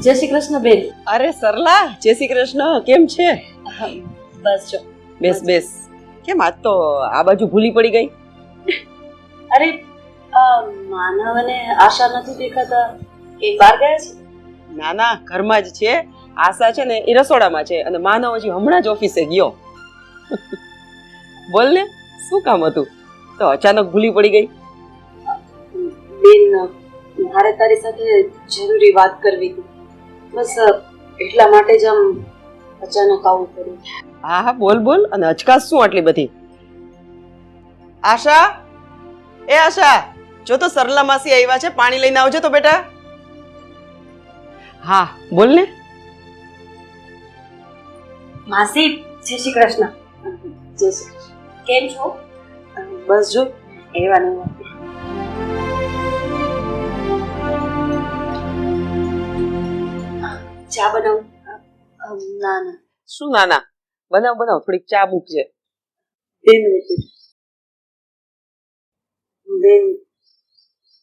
જય શ્રી કૃષ્ણ બેન. અરે સરલા, જય શ્રી કૃષ્ણ. કેમ છે? બસ જો. બેસ બેસ. કેમ આજ તો આ બાજુ ભૂલી પડી ગઈ? અરે માનવ અને આશા નથી દેખાતા, એ બહાર ગયા છે? ના ના, ઘરમાં જ છે. આશા છે ને એ રસોડામાં છે અને માનવ હજી હમણાં જ ઓફિસે ગયો. બોલ ને, શું કામ હતું તો અચાનક ભૂલી પડી ગઈ? બેન, મારે તારી સાથે જરૂરી વાત કરવી હતી. બસ એટલા માટે જ આમ અચાનક આવું કર્યું. હા હા, બોલ બોલ. અને અચકાશ શું આટલી બધી? આશા, એ આશા, જો તો સરલા માસી આવ્યા છે, પાણી લઈને આવજો તો બેટા. હા બોલ ને. માસી, જય શ્રી કૃષ્ણ. જય શ્રી કૃષ્ણ. કેમ છો? બસ જો એવા ને ચા બનાવું? ના ના. શું ના ના? બનાવ બનાવ, થોડીક ચા મૂકજે. 2 મિનિટ. બેન,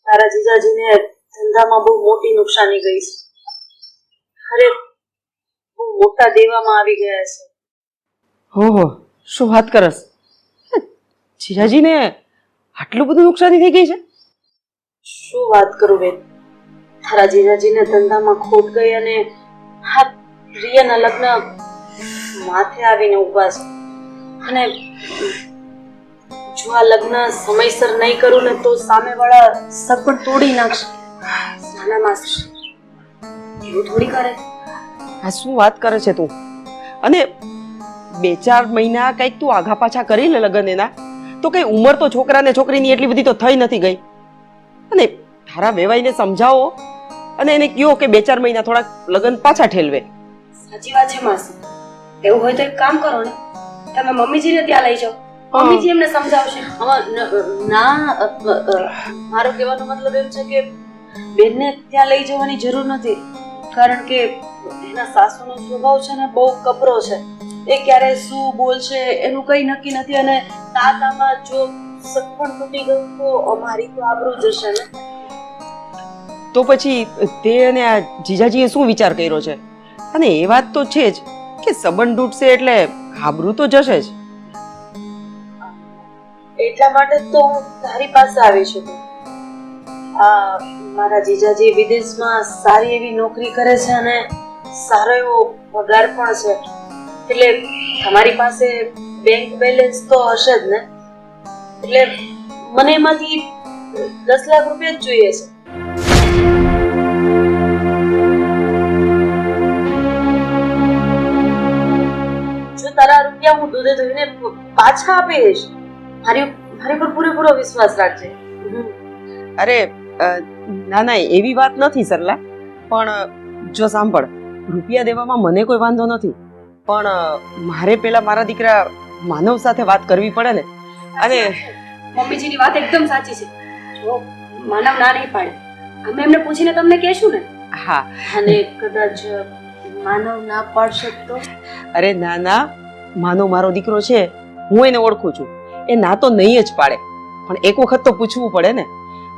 તારા જીજાજીને ધંધામાં બહુ મોટી નુકસાની ગઈ છે. અરે બહુ મોટા દેવામાં આવી ગયા છે. હો, શું વાત કરસ? જીજાજીને આટલું બધું નુકસાની થઈ ગઈ છે? શું વાત કરું બેન, તારા જીજાજીને ધંધામાં ખોટ ગઈ અને હા, પ્રિયના લગ્ન માથે આવીને ઊભા છે. અને જો આ લગ્ન સમયસર નહીં કરું ને તો સામેવાળા સપન તોડી નાખશે. નાના માસી એવું થોડી કરે. આ શું વાત કરે છે તું? અને 2-4 મહિના કઈક તું આઘા પાછા કરી લે લગન એના, તો કઈ ઉંમર તો છોકરાને છોકરીની એટલી બધી તો થઈ નથી ગઈ. અને તારા વેવાઈને સમજાવો અને એને કહો કે 2-4 મહિના થોડાક લગન પાછા ઠેલવે. સાચી વાત છે માસી. એવું હોય તો એક કામ કરો ને, તમે મમ્મીજીને ત્યાં લઈ જાઓ. મમ્મીજી એમને સમજાવશે. ના, મારો કહેવાનો મતલબ એમ છે કે બેનને ત્યાં લઈ જવાની જરૂર નથી, કારણ કે એના સાસુનો સ્વભાવ છે ને બહુ કપરો છે. એ ક્યારે શું બોલશે એનું કઈ નક્કી નથી. અને તાતામાં જો સગપણ તૂટી ગયું તો અમારી તો આબરૂ જશે ને. તો પછી તે અને આ જીજાજીએ શું વિચાર કર્યો છે? અને એ વાત તો છે જ કે સંબંધ તૂટશે એટલે આબરૂ તો જશે જ. એટલા માટે તો હું તારી પાસે આવી છું. મારા જીજાજી વિદેશમાં સારી એવી નોકરી કરે છે અને સારો એવો પગાર પણ છે. એટલે તમારી પાસે બેંક બેલેન્સ તો હશે જ ને. એટલે મને એમાંથી 10 લાખ રૂપિયા જ જોઈએ છે. જો તારા રૂપિયા હું દૂધે ધોઈને પાછા આપી દઈશ. મારી પર પૂરેપૂરો વિશ્વાસ રાખજે. અરે ના ના, એવી વાત નથી સરલા. પણ જો સાંભળ, રૂપિયા દેવામાં મને કોઈ વાંધો નથી, પણ મારે પેલા મારા દીકરા માનવ સાથે વાત કરવી પડે ને. અને મમ્મીજીની વાત એકદમ સાચી છે. જો માનવ ના નહીં પાડે, અમે એમને પૂછીને તમને કહેશું ને. હા, અને કદાચ માનવ ના પાડશે તો? અરે ના ના, માનવ મારો દીકરો છે, હું એને ઓળખું છું. એ ના તો નહીં જ પાડે, પણ એક વખત તો પૂછવું પડે ને.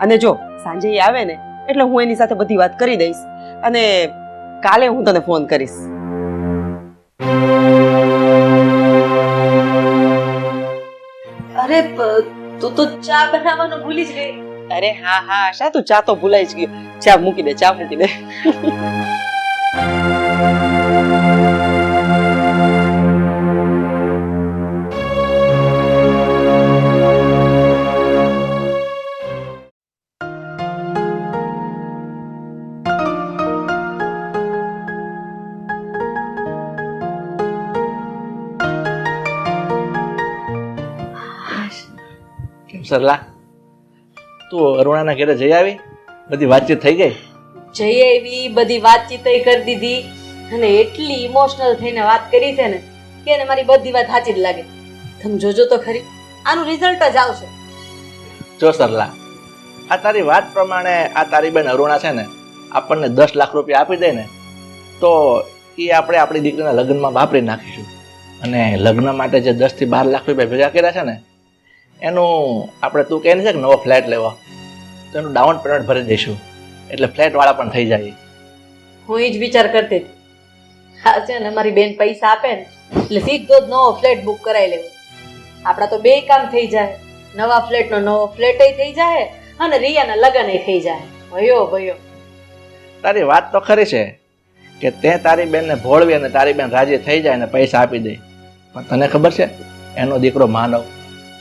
અને જો સાંજે એ આવે ને એટલે હું એની સાથે બધી વાત કરી દઈશ અને કાલે હું તને ફોન કરીશ. અરે તું તો ચા બનાવવાનું ભૂલી જ ગઈ. અરે હા હા આશા, તું ચા તો ભૂલાઈ જ ગયો. ચા મૂકી દે, ચા મૂકી દે. સરલા, તું અરુણાના ઘરે જઈ આવી? બધી વાતચીત થઈ ગઈ? જઈ એવી બધી વાતચીત કરી દીધી અને એટલી ઇમોશનલ થઈને વાત કરી છે ને કે એને મારી બધી વાત સાચી જ લાગે. તમે જોજો તો ખરી, આનું રિઝલ્ટ જ આવશે. જો સરલા, આ તારી વાત પ્રમાણે આ તારી બેન અરુણા છે ને આપણને 10 લાખ રૂપિયા આપી દે ને તો એ આપણે આપણી દીકરીના લગ્નમાં વાપરી નાખીશું. અને લગ્ન માટે જે 10 થી 12 લાખ રૂપિયા ભેગા કર્યા છે ને એનું આપણે, તું કહે છે કે નવો ફ્લેટ લેવા, તો એનું ડાઉન પેમેન્ટ ભરી દઈશું એટલે ફ્લેટ વાળા પણ થઈ જાય. હું એ જ વિચાર કરતી હતી. હા છે ને મારી બેન પૈસા આપે ને એટલે સીધો જ નવો ફ્લેટ બુક કરાવી લેવો. આપણા તો બે કામ થઈ જાય, નવા ફ્લેટનો નવો ફ્લેટ થઈ જાય અને રિયાના લગ્ન થઈ જાય. ભયો ભયો. તારી વાત તો ખરી છે કે તે તારી બેનને ભોળવી અને તારી બેન રાજી થઈ જાય અને પૈસા આપી દે, પણ તને ખબર છે એનો દીકરો માનવ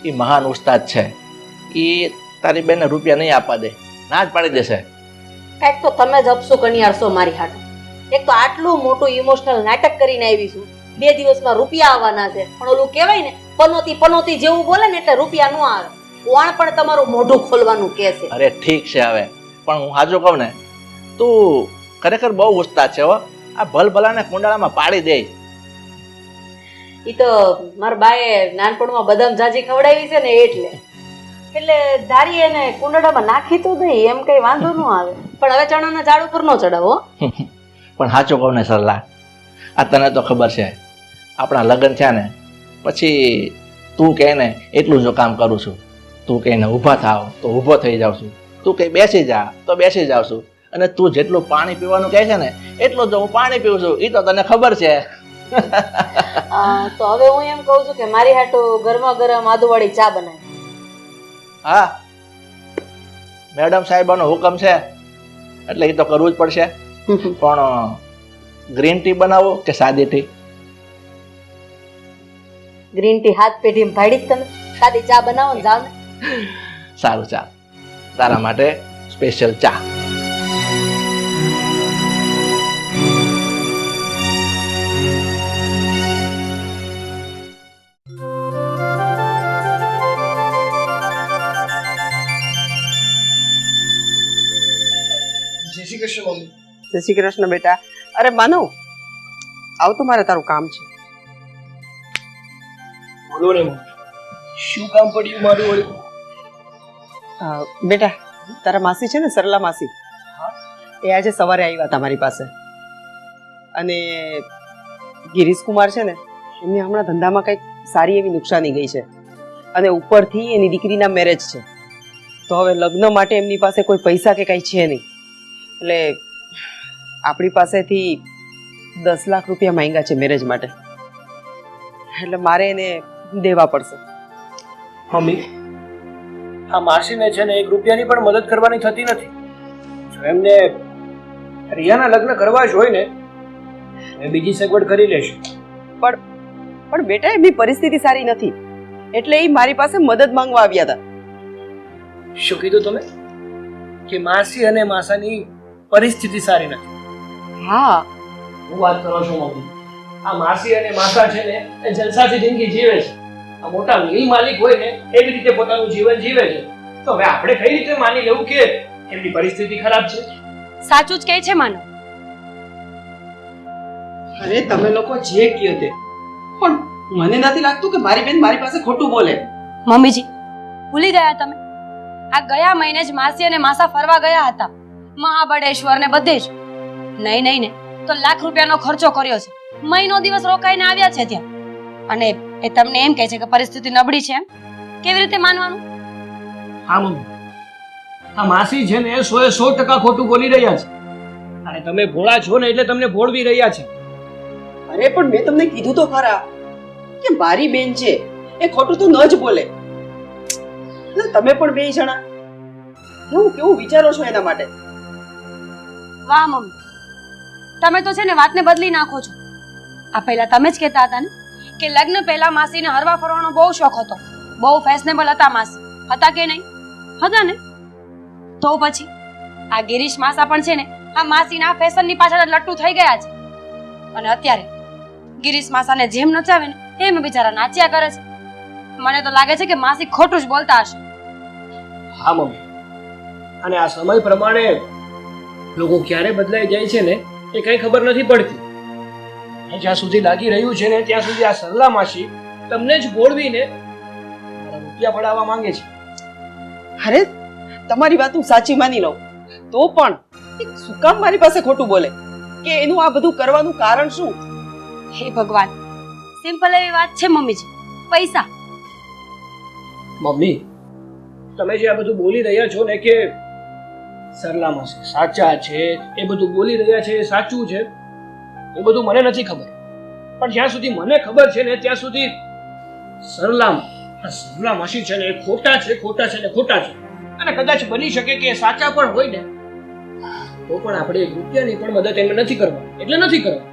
એ મહાન ઉસ્તાદ છે. એ તારી બેનને રૂપિયા નહીં આપવા દે, ના જ પાડી દેશે. કાંઈક તો તમે જ અપસુ કનિયારશો મારી હાટું. એક તો આટલું મોટું ઇમોશનલ નાટક કરીને આવી છું, 2 દિવસમાં રૂપિયા આવવાના છે, પણ ઓલું કહેવાય ને પનોતી જેવું બોલે ને એટલે રૂપિયા ન આવે. કોણ પણ તમારું મોઢું ખોલવાનું કહે છે. અરે ઠીક છે હવે, પણ હું હાજુ કહું ને, તું ખરેખર બહુ ઉસ્તાદ છે હો. આ ભલભલાને કુંડાળામાં પાડી દે. ઈ તો મારા બાએ નાનપણમાં બદામ જાજી ખવડાવી છે ને એટલે ધારી એને કુંડાળામાં નાખી તો નહીં, એમ કઈ વાંધો ન આવે. પણ હવે ચણાના ઝાડ ઉપર ન ચડાવો. પણ સાચું કહું ને સરલા, આ તને તો ખબર છે આપણા લગ્ન થયા ને પછી તું કહે ને એટલું જો કામ કરું છું. તું કહીને ઊભા થાવ તો ઊભો થઈ જાઉં છું, તું કહી બેસી જા તો બેસી જાઉં છું, અને તું જેટલું પાણી પીવાનું કહે છે ને એટલું જો હું પાણી પીવું છું. એ તો તને ખબર છે. તો હવે હું એમ કહું છું કે મારી હાટુ ગરમા ગરમ આદુવાળી ચા બનાવી. હા, મેડમ સાહેબાનો હુકમ છે એટલે એ તો કરવું જ પડશે. પણ ગ્રીન ટી બનાવો કે સાદી ટી? ગ્રીન ટી હાથ પેઢી ભાડી તમે, સાદી ચા બનાવો ને જાવ ને. સારું, ચા તારા માટે સ્પેશિયલ ચા. જય શ્રી કૃષ્ણ બેટા. અરે માનવ, આવ તો મારે તારું કામ છે. બોલો ને શું કામ પડ્યું મારું વળી? બેટા, તારા માસી છે ને સરલા માસી, એ આજે સવારે આવ્યા હતા મારી પાસે. અને ગિરીશ કુમાર છે ને એમને હમણાં ધંધામાં કંઈક સારી એવી નુકસાની ગઈ છે, અને ઉપરથી એની દીકરીના મેરેજ છે. તો હવે લગ્ન માટે એમની પાસે કોઈ પૈસા કે કંઈ છે નહીં, એટલે આપણી પાસેથી 10 લાખ રૂપિયા માંગ્યા છે મેરેજ માટે. એટલે મારે એને દેવા પડશે. મમ્મી, આ માસીને છે ને 1 રૂપિયાની પણ મદદ કરવાની થતી નથી. જો એમને રિયાના લગ્ન કરવા જ હોય ને એ બીજી સગવડ કરી લેશે. પણ બેટા, એમની પરિસ્થિતિ સારી નથી, એટલે એ મારી પાસે મદદ માંગવા આવ્યા હતા. શું કીધું તમે? કે માસી અને માસાની પરિસ્થિતિ સારી નથી? હા, હું વાત કરો છો મમ્મી? આ માસી અને માસા છે ને એ જલસાથી જિંદગી જીવે છે. આ મોટા મિલ માલિક હોય ને એવી રીતે પોતાનું જીવન જીવે છે. તો હવે આપણે કઈ રીતે માની લેવું કે એમની પરિસ્થિતિ ખરાબ છે? સાચું જ કહે છે માનવ. અરે તમે લોકો જે કહો તે, પણ મને નથી લાગતું કે મારી બેન મારી પાસે ખોટું બોલે. મમ્મીજી, ભૂલી ગયા તમે? આ ગયા મહિને જ માસી અને માસા ફરવા ગયા હતા, મહાબળેશ્વર ને બધે જ. નહીં ને તો લાખ રૂપિયાનો ખર્ચો કર્યો છે, મહિનો દિવસ રોકાઈને આવ્યા છે ત્યાં. અને એ તમને એમ કહે છે કે પરિસ્થિતિ નબળી છે, એમ કેવી રીતે માનવાનું? હા મમ્મી, આ માસી છે ને 100% ખોટું બોલી રહ્યા છે, અને તમે ભોળા છો ને એટલે તમને ભોળવી રહ્યા છે. અરે પણ મેં તમને કીધું તો ખરા કે મારી બેન છે એ ખોટું તો ન જ બોલે. તમે પણ બે જણા કેવું વિચારો છો એના માટે? વાહ મમ્મી, તમે તો છે ને વાતને બદલી નાખો છો. આ પહેલા તમે જ કહેતા હતા ને કે લગ્ન પહેલા માસીને હરવા ફરવાનો બહુ શોખ હતો, બહુ ફેશનેબલ હતા માસી. હતા કે નહીં? હતા ને? તો પછી આ ગિરીશ માસા પણ છે ને આ માસીના ફેશનની પાછળ લટ્ટુ થઈ ગયા છે. અને અત્યારે ગિરીશ માસાને જેમ નચાવે ને એમ બિચારા નાચ્યા કરે છે. મને તો લાગે છે કે માસી ખોટું જ બોલતા હશે. હા મમ્મી, અને આ સમય પ્રમાણે લોકો ક્યારે બદલાઈ જાય છે ને એ કઈ ખબર નથી પડતી. જ્યાં સુધી લાગી રહ્યું છે ને ત્યાં સુધી આ સરલા માસી તમને જ ગોળવીને રૂપિયા પડાવવા માંગે છે. અરે તમારી વાત હું સાચી માની લઉં તો પણ શું કામ મારી પાસે ખોટું બોલે? કે એનું આ બધું કરવાનું કારણ શું? હે ભગવાન, સિમ્પલ એવી વાત છે મમ્મીજી, પૈસા. મમ્મી, તમે જે આ બધું બોલી રહ્યા છો ને કે સરલા માસી સાચા છે, એ બધું બોલી રહ્યા છે એ સાચું છે, એ બધું મને નથી ખબર. પણ જ્યાં સુધી મને ખબર છે ને ત્યાં સુધી સરલા માસી છે ને એ ખોટા છે અને કદાચ બની શકે કે એ સાચા પણ હોય ને તો પણ આપણે 1 રૂપિયાની પણ મદદ એમને નથી કરવા, એટલે નથી કરવા.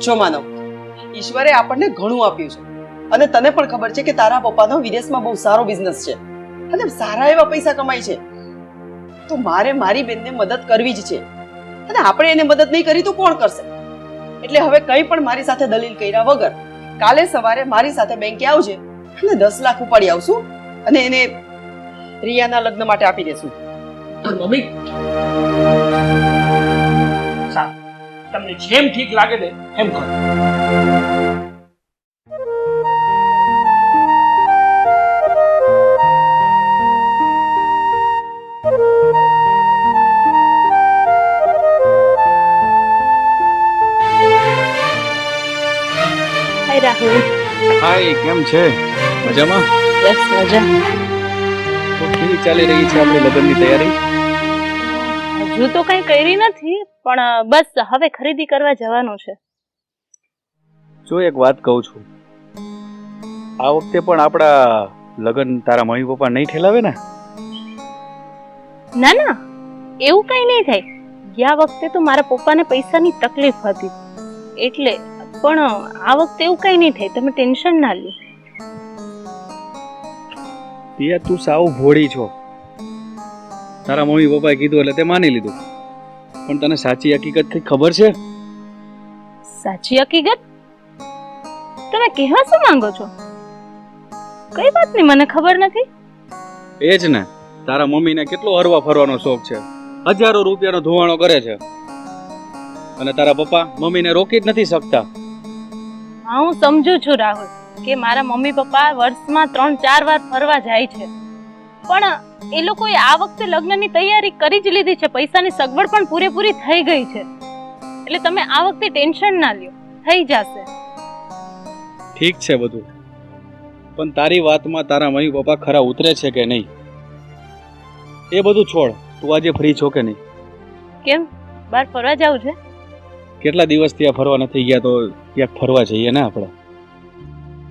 જો માનવ, ઈશ્વરે આપણને ઘણું આપ્યું છે અને તને પણ ખબર છે કે તારા પપ્પાનો વિદેશમાં બહુ સારો બિઝનેસ છે અને સારા એવા પૈસા કમાય છે. તો મારે મારી બેનને મદદ કરવી જ છે અને આપણે એને મદદ નહીં કરી તો કોણ કરશે? એટલે હવે કંઈ પણ મારી સાથે દલીલ કર્યા વગર કાલે સવારે મારી સાથે બેંકે આવજે અને 10 લાખ ઉપાડી આવશું અને એને રિયાના લગ્ન માટે આપી દેશું. પણ મમ્મી, સારું, તમને જેમ ઠીક લાગે ને એમ કરો. હાય રાહુલ. હાય, કેમ છે? મજામાં? બસ મજા. તો કેવી ચાલી રહી છે આપણી લગ્નની તૈયારી? હજુ તો કઈ કરી નથી, પણ બસ હવે ખરીદી કરવા જવાનું છે. જો એક વાત કહું છું, આ વખતે પણ આપણા લગ્ન તારા મમ્મી પપ્પા નહીં ઠેલાવે ને? ના ના, એવું કઈ નહીં થાય. ગયા વખતે તો મારા પપ્પાને પૈસાની તકલીફ હતી એટલે, પણ આ વખતે એવું કઈ નહીં થાય, તમે ટેન્શન ના લ્યો. પિયા, તું સાવ ભોળી છો. તારા મમ્મી પપ્પાએ કીધું એટલે તે માની લીધું, પણ તને સાચી હકીકત કઈ ખબર છે? સાચી હકીકત? તમે કહેવા શું માંગો છો? કઈ વાતની મને ખબર નથી. એ જ ને, તારા મમ્મીને કેટલો હરવા ફરવાનો શોખ છે, હજારો રૂપિયાનો ધોવાણો કરે છે અને તારા પપ્પા મમ્મીને રોકી જ નથી શકતા. હા, હું સમજુ છું રાહુલ કે મારા મમ્મી પપ્પા વર્ષમાં 3-4 વાર ફરવા જાય છે, પણ એ લોકોએ આ વખતે લગ્નની તૈયારી કરી જ લીધી છે. પૈસાની સગવડ પણ પૂરેપૂરી થઈ ગઈ છે, એટલે તમે આ વખતે ટેન્શન ના લ્યો, થઈ જશે. ઠીક છે બધું, પણ તારી વાતમાં તારા મમ્મી પપ્પા ખરા ઉતરે છે કે નહીં એ બધું છોડ. તું આજે ફ્રી છો કે નહીં? કેમ, બહાર ફરવા જાવું છે? કેટલા દિવસ ત્યાં ફરવા નથી ગયા, તો ક્યાંક ફરવા જઈએ ને આપણે?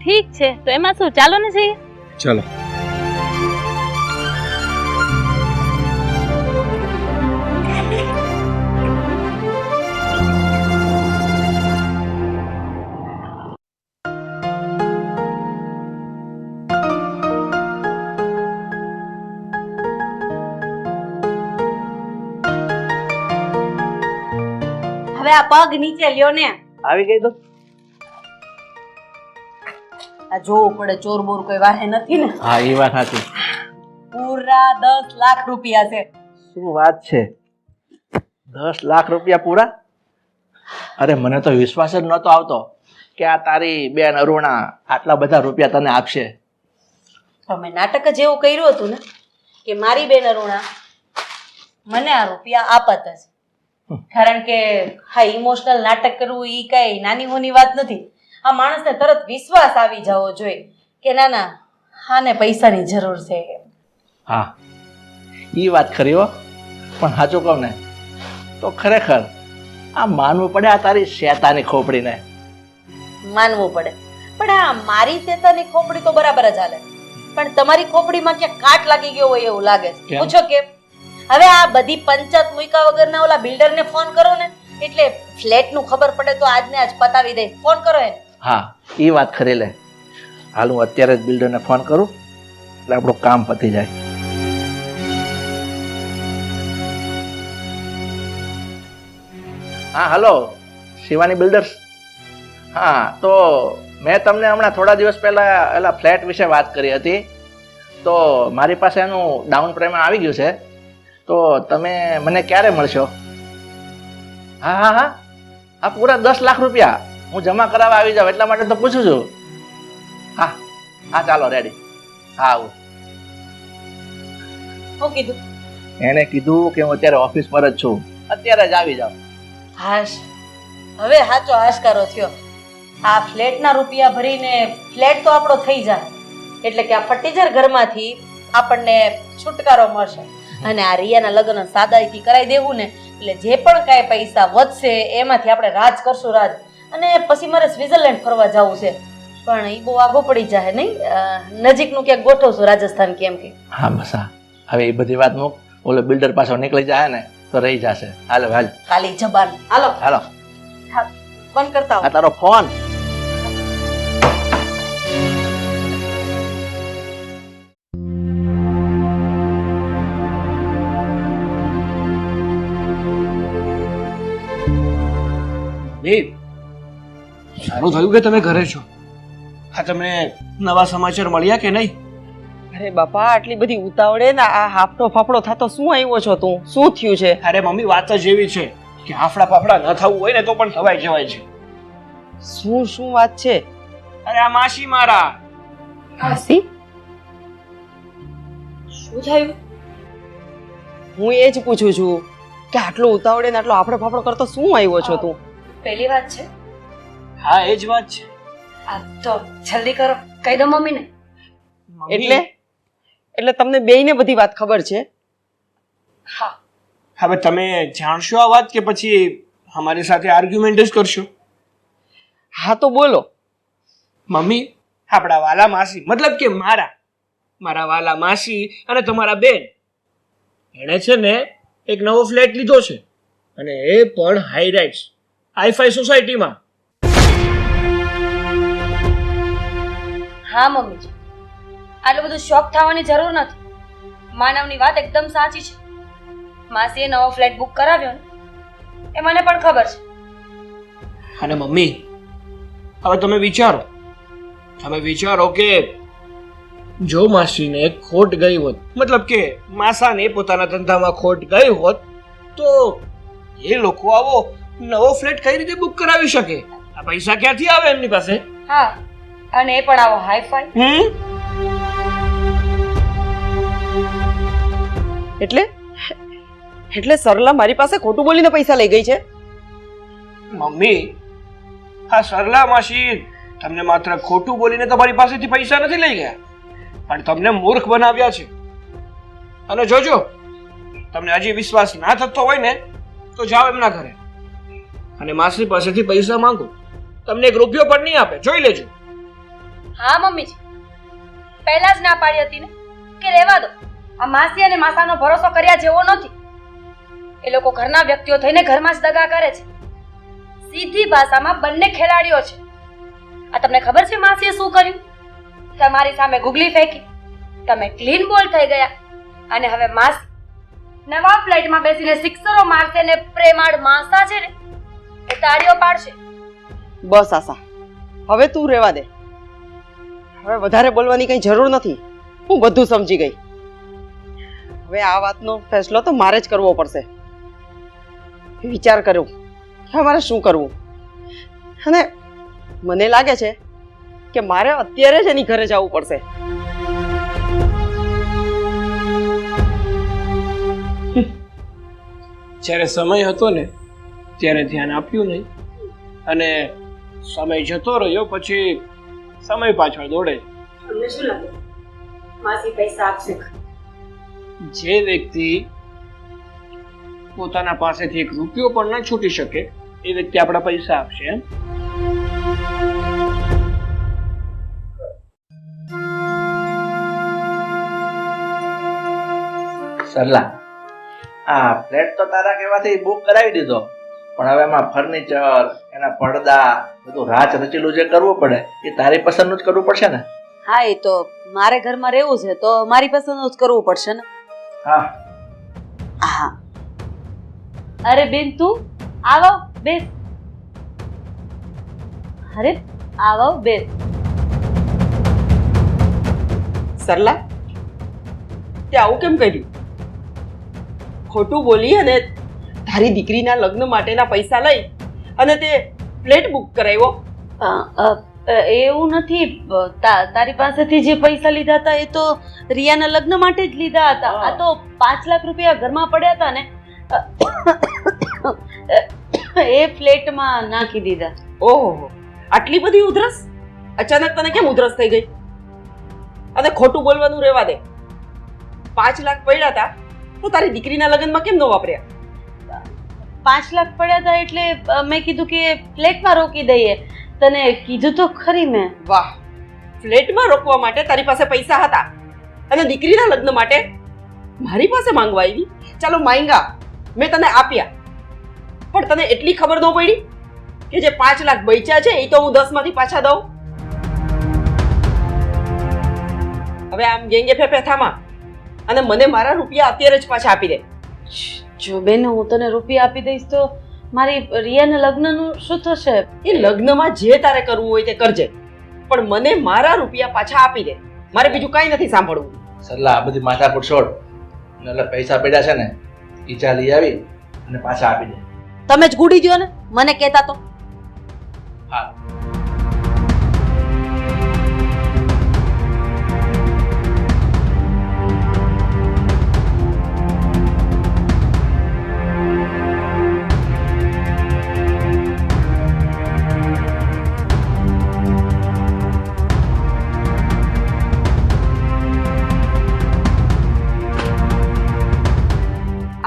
ઠીક છે, તો એમાં શું, ચાલો ને જઈએ. ચલો. હવે આ પગ નીચે લ્યો ને. આવી ગઈ તો આ જોવું પડે, ચોર બોર કોઈ વાહે નથી ને. હા, એ વાત સાચી. પૂરા 10 લાખ રૂપિયા છે. શું વાત છે? 10 લાખ રૂપિયા પૂરા? અરે મને તો વિશ્વાસ જ નહોતો આવતો કે આ તારી બેન અરુણા આટલા બધા રૂપિયા તને આપશે. તમે નાટક જ એવું કર્યું હતું ને કે મારી બેન અરુણા મને આ રૂપિયા આપત જ. કારણ કે હા, ઇમોશનલ નાટક કરવું એ કઈ નાની મોની વાત નથી. આ માણસને તરત વિશ્વાસ આવી જવો જોઈએ કે ના ના, આને પૈસાની જરૂર છે. હા, એ વાત ખરી હો. પણ સાચું કહું ને તો ખરેખર આ માનવું પડે આ તારી શેતાની ખોપડીને. માનવું પડે, પણ આ મારી શેતાની ખોપડી તો બરાબર જ હાલે, પણ તમારી ખોપડીમાં ક્યાંક કાટ લાગી ગયો હોય એવું લાગે છે. પૂછો કેમ? હવે આ બધી પંચાયત મૂક્યા વગરના ઓલા બિલ્ડરને ફોન કરો ને એટલે ફ્લેટનું ખબર પડે તો આજને આજ પતાવી દે. ફોન કરો એને. હા, એ વાત ખરી. લે હાલ હું અત્યારે જ બિલ્ડરને ફોન કરું એટલે આપણું કામ પતી જાય. હા, હલો શિવાની બિલ્ડર્સ. હા, તો મેં તમને હમણાં થોડા દિવસ પહેલા એલા ફ્લેટ વિશે વાત કરી હતી, તો મારી પાસે એનું ડાઉન પેમેન્ટ આવી ગયું છે, તો તમે મને ક્યારે મળશો? હા હા હા હા, પૂરા 10 લાખ રૂપિયા હું જમા કરાવવા આવી જાઉં એટલા માટે તો પૂછું છું. હા હા, ચાલો રેડી. હા, આવું. શું કીધું? એને કીધું કે હું અત્યારે ઓફિસ પર જ છું, અત્યારે જ આવી જાઉં. હાશ, હવે સાચો હાશકારો થયો. આ ફ્લેટના રૂપિયા ભરીને ફ્લેટ તો આપણો થઈ જાય એટલે કે આ ફટીજર ઘરમાંથી આપણને છુટકારો મળશે. અને આ રિયાના લગ્ન સાદાઈથી કરાવી દેવું ને એટલે જે પણ કાંઈ પૈસા વધશે એમાંથી આપણે રાજ કરશું રાજ. અને પછી મારે સ્વિટરલેન્ડ ફરવા જવું છે પણ એ બહુ આગો પડી જાય નહીં. નજીકનું ક્યાંક ગોઠવશું રાજસ્થાન કેમ કે. હા બસ હા, હવે એ બધી વાત મૂક. ઓલો બિલ્ડર પાછો નીકળી જાય ને તો રહી જશે. હાલો હાલ ખાલી જબાન. હાલો હાલો. બંધ કરતા આ તારો ફોન. બેન, સારું થયું કે તમે ઘરે છો. હા, તમને નવા સમાચાર મળ્યા કે નહીં? અરે બાપા, આટલી બધી ઉતાવળે ને આ હાફડો ફાફડો થતો શું આવ્યો છો તું? શું થયું છે? અરે મમ્મી, વાત જ એવી છે કે હાફડા ફાફડા ન થવું હોય ને તો પણ થવાય જવાય છે. શું વાત છે? અરે આ માસી મારા. હાસી? શું થયું? હું એ જ પૂછું છું કે આટલો ઉતાવળે ને આટલો હાફડો ફાફડો કરતો શું આવ્યો છો તું? પહેલી વાત છે. હા, એ જ વાત છે. આ તો જલ્દી કરો, કહી દો મમ્મીને. મમ્મી, એટલે તમને બેયને બધી વાત ખબર છે? હા. હવે તમે જાણશો આ વાત કે પછી અમારી સાથે આર્ગ્યુમેન્ટ જ કરશો? હા તો બોલો. મમ્મી, આપણા વાલા માસી, મતલબ કે મારા વાલા માસી અને તમારા બેન, એણે છે ને એક નવો ફ્લેટ લીધો છે અને એ પણ હાઈ રાઇટ્સ હાઈફાઈ સોસાયટીમાં. હા મમ્મીજી, આટલું બધું શોખ થવાની જરૂર નથી. માનવની વાત એકદમ સાચી છે. માસીએ નવો ફ્લેટ બુક કરાવ્યો ને એ મને પણ ખબર છે. અને મમ્મી, હવે તમે વિચારો કે જો માસીને ખોટ ગઈ હોત, મતલબ કે માસાને પોતાના ધંધામાં ખોટ ગઈ હોત, તો એ લોકો આવો નવો ફ્લેટ કઈ રીતે બુક કરાવી શકે? આ પૈસા ક્યાંથી આવે એમની પાસે? હા, અને એ પણ આવો હાઈફાઈ. એટલે સરલા મારી પાસે ખોટું બોલીને પૈસા લઈ ગઈ છે? મમ્મી, આ સરલા માસી તમને માત્ર ખોટું બોલીને તમારી પાસેથી પૈસા નથી લઈ ગયા, પણ તમને મૂર્ખ બનાવ્યા છે. અને જોજો, તમને હજી વિશ્વાસ ના થતો હોય ને તો જાઓ એમના ઘરે અને માસી પાસેથી પૈસા માંગો. તમને એક રૂપિયો પણ નહીં આપે, જોઈ લેજો. હા મમ્મીજી, પહેલા જ ના પાડી હતી ને કે રહેવા દો. આ માસી અને માસાનો ભરોસો કર્યા જેવો નથી. એ લોકો ઘરના વ્યક્તિઓ થઈને ઘરમાં જ દગા કરે છે. સીધી ભાષામાં બંને ખેલાડીઓ છે. આ તમને ખબર છે માસીએ શું કર્યું? તમારી સામે ગુગલી ફેંકી, તમે ક્લીન બોલ થઈ ગયા અને હવે માસી નવા ફ્લાઇટમાં બેસીને સિક્સરો મારશે ને પ્રેમાળ માસા છે ને એ તાળીઓ પાડશે. બસ આશા, હવે તું રહેવા દે. હવે વધારે બોલવાની કઈ જરૂર નથી. હું બધું સમજી ગઈ. હવે આ વાતનો ફેસલો તો મારે જ કરવો પડશે. વિચાર કર્યો કે મારે શું કરવું. અને મને લાગે છે કે મારે અત્યારે જ એની ઘરે જવું પડશે. જ્યારે સમય હતો ને ત્યારે ધ્યાન આપ્યું નહીં, અને સમય જતો રહ્યો પછી સમય પાછળ દોડે. તમને શું લાગે માસી પૈસા આપશે? જે વ્યક્તિ પોતાના પાસેથી એક રૂપિયો પણ ન છૂટી શકે એ વ્યક્તિ આપણા પૈસા આપશે એમ? સરલા, આ ફ્લેટ તો તારા કહેવાથી બુક કરાવી દીધો, પણ હવે એમાં ફર્નિચર, એના પડદા, બધું રાચ રચેલું જે કરવું પડે એ તારી પસંદનું જ કરવું પડશે ને? હા, એ તો મારે ઘરમાં રહેવું છે તો મારી પસંદનું જ કરવું પડશે ને. હા હા. અરે બેન, તું આવો બેસ. અરે આવો બેસ. સરલા, તે આવું કેમ કર્યું? ખોટું બોલી અને તારી દીકરીના લગ્ન માટેના પૈસા લઈ અને તે ફ્લેટ બુક કરાવ્યો. એવું નથી. તારી પાસેથી જે પૈસા લીધા હતા એ તો રિયાના લગ્ન માટે જ લીધા હતા. આ તો 5 લાખ રૂપિયા ઘરમાં પડ્યા હતા ને એ ફ્લેટમાં નાખી દીધા. ઓહો, આટલી બધી ઉધરસ? અચાનક તને કેમ ઉધરસ થઈ ગઈ? અને ખોટું બોલવાનું રહેવા દે. 5 લાખ પડ્યા હતા તો તારી દીકરીના લગ્નમાં કેમ ન વાપર્યા? 5 લાખ પડ્યા હતા એટલે મેં કીધું કે ફ્લેટમાં રોકી દઈએ. તને કીધું તો ખરી મેં. વાહ, ફ્લેટમાં રોકવા માટે તારી પાસે પૈસા હતા અને દીકરીના લગ્ન માટે મારી પાસે માંગવા આવી? ચાલો માંગ્યા, મેં તને આપ્યા, પણ તને એટલી ખબર ન પડી કે જે 5 લાખ બચ્યા છે એ તો હું 10 માંથી પાછા દઉં. હવે આમ ગેંગે ફેફે થામા અને મને મારા રૂપિયા અત્યારે જ પાછા આપી દે. જો બેન, હું તને રૂપિયા આપી દઈશ તો મારી રિયાના લગ્નનું શું થશે? એ લગ્નમાં જે તારે કરવું હોય તે કરજે, પણ મને મારા રૂપિયા પાછા આપી દે. મારે બીજું કાંઈ નથી સાંભળવું. સરલા, આ બધી માથાકૂટ છોડ. અને એટલે પૈસા પડ્યા છે ને ઈ ચા લઈ આવી અને પાછા આપી દે. તમે જ ગુડી દ્યો ને, મને કહેતા તો. હા.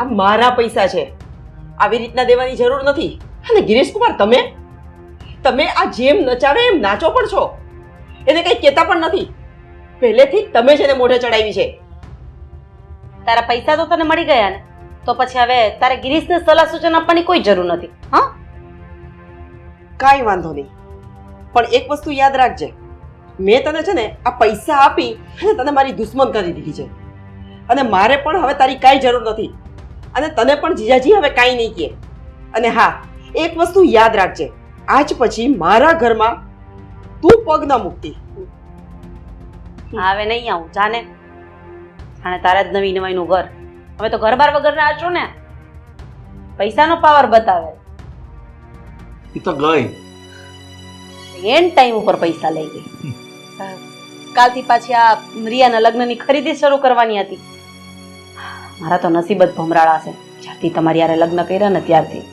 આ મારા પૈસા છે, આવી રીતના દેવાની જરૂર નથી. અને ગિરીશ કુમાર, તમે આ જેમ નચાવે એમ નાચો પણ છો, એને કઈ કહેતા પણ નથી. પહેલેથી જ તમે જ એને મોઢે ચડાવી છે. તારા પૈસા તો તને મળી ગયા ને, તો પછી હવે તારે ગિરીશને સલાહ સૂચન આપવાની કોઈ જરૂર નથી. હા, કાંઈ વાંધો નહીં, પણ એક વસ્તુ યાદ રાખજે, મેં તને છે ને આ પૈસા આપી અને તને મારી દુશ્મન કરી દીધી છે, અને મારે પણ હવે તારી કાંઈ જરૂર નથી, અને તને પણ જીજાજી હવે કાંઈ નહીં કહે. અને હા, એક વસ્તુ યાદ રાખજે, આજ પછી મારા ઘરમાં તું પગ ન મૂકતી. હવે નહીં આવું, જાને જાણે તારા જ નવી નવાઈનું ઘર. હવે તો ઘર બાર વગરના આશો ને, પૈસાનો પાવર બતાવે. ઈ તો ગઈ. એન ટાઈમ ઉપર પૈસા લઈ ગઈ. કાલથી પાછી આ રિયાના લગ્નની ખરીદી શરૂ કરવાની હતી. મારા તો નસીબ જ ભમરાળા છે. જ્યારથી તમારી યારે લગ્ન કર્યા ને ત્યારથી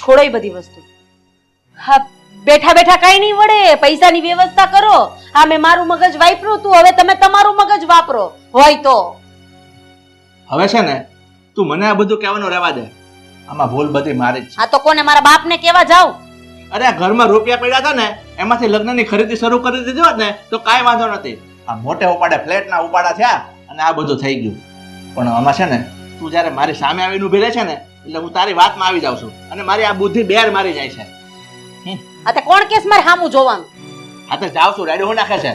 છોડો એ બધી વસ્તુ. હા, બેઠા બેઠા કઈ નહીં વળે, પૈસાની વ્યવસ્થા કરો. હા, મેં મારું મગજ વાપર્યું તું, હવે તમે તમારું મગજ વાપરો હોય તો. હવે છે ને તું મને આ બધું કહેવાનું રહેવા દે. આમાં ભૂલ બધી મારી જ છે. આ તો કોને, મારા બાપને કેવા જાવ? અરે, આ ઘરમાં રૂપિયા પડ્યા હતા ને એમાંથી લગ્નની ખરીદી શરૂ કરી દીધી હોત ને તો કાંઈ વાંધો નથી. આ મોટે ઉપાડે ફ્લેટના ઉપાડા થયા અને આ બધું થઈ ગયું. પણ આમાં છે ને તું જ્યારે મારી સામે આવીને ઉભી રહે છે ને એટલે હું તારી વાતમાં આવી જાઉં છું અને મારી આ બુદ્ધિ બેર મારી જાય છે. આ તે કોણ કેસ મારે સામું જોવાનું? હા તો જાઉં છું, રેડી હું નાખે છે.